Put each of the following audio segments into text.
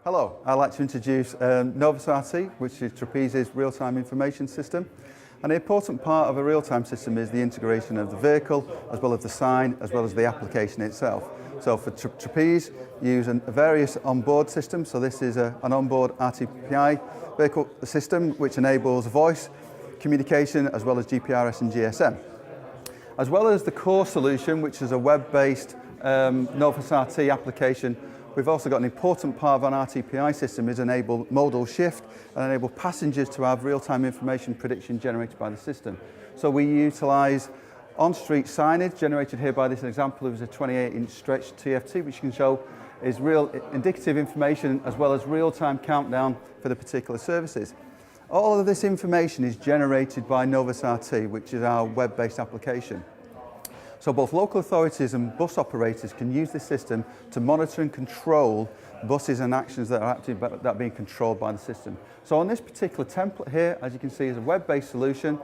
Hello, I'd like to introduce NOVUS RT, which is Trapeze's real-time information system. An important part of a real-time system is the integration of the vehicle, as well as the sign, as well as the application itself. So for Trapeze, use various onboard systems. So this is an onboard RTPI vehicle system, which enables voice communication, as well as GPRS and GSM. As well as the core solution, which is a web-based NOVUS RT application. We've also got an important part of an RTPI system is enable modal shift and enable passengers to have real-time information prediction generated by the system. So we utilise on-street signage generated here by this example. It was a 28-inch stretch TFT, which you can show is real indicative information as well as real-time countdown for the particular services. All of this information is generated by NOVUS RT, which is our web-based application. So both local authorities and bus operators can use this system to monitor and control buses and actions that are being controlled by the system. So on this particular template here, as you can see, is a web-based solution.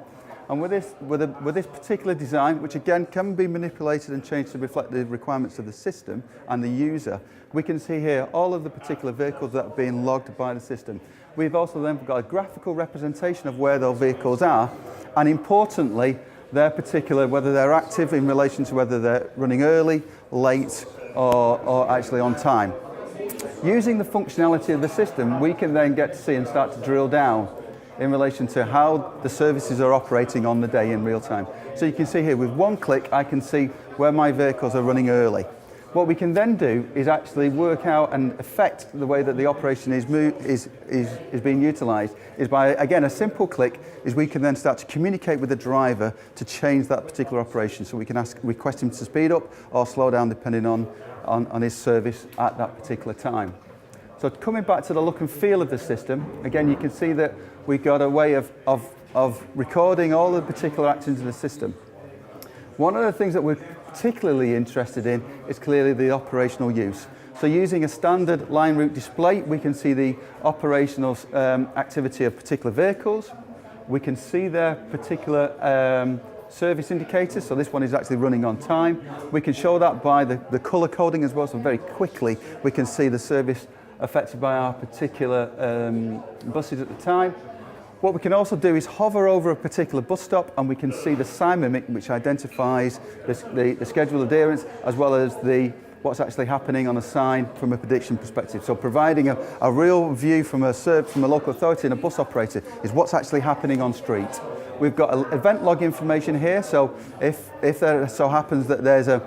And with this particular design, which again can be manipulated and changed to reflect the requirements of the system and the user, we can see here all of the particular vehicles that are being logged by the system. We've also then got a graphical representation of where those vehicles are, and importantly, their particular, whether they're active in relation to whether they're running early, late, or actually on time. Using the functionality of the system, we can then get to see and start to drill down in relation to how the services are operating on the day in real time. So you can see here with one click, I can see where my vehicles are running early. What we can then do is actually work out and affect the way that the operation is being utilised is by, again, a simple click is we can then start to communicate with the driver to change that particular operation. So we can request him to speed up or slow down depending on his service at that particular time. So coming back to the look and feel of the system, again, you can see that we've got a way of recording all the particular actions in the system. One of the things that we're particularly interested in is clearly the operational use. So using a standard line route display, we can see the operational activity of particular vehicles. We can see their particular service indicators. So this one is actually running on time. We can show that by the colour coding as well. So very quickly, we can see the service affected by our particular buses at the time. What we can also do is hover over a particular bus stop and we can see the sign mimic, which identifies the schedule adherence as well as what's actually happening on a sign from a prediction perspective. So providing a real view from a local authority and a bus operator is what's actually happening on street. We've got event log information here, so if there so happens that there's a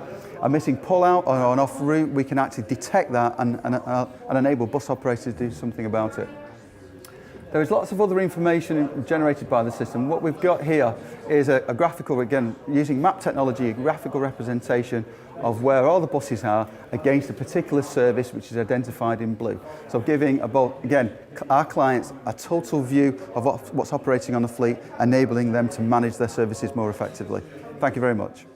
missing pull-out or an off route, we can actually detect that and enable bus operators to do something about it. There is lots of other information generated by the system. What we've got here is a graphical, again, using map technology, a graphical representation of where all the buses are against a particular service which is identified in blue. So giving, again, our clients a total view of what's operating on the fleet, enabling them to manage their services more effectively. Thank you very much.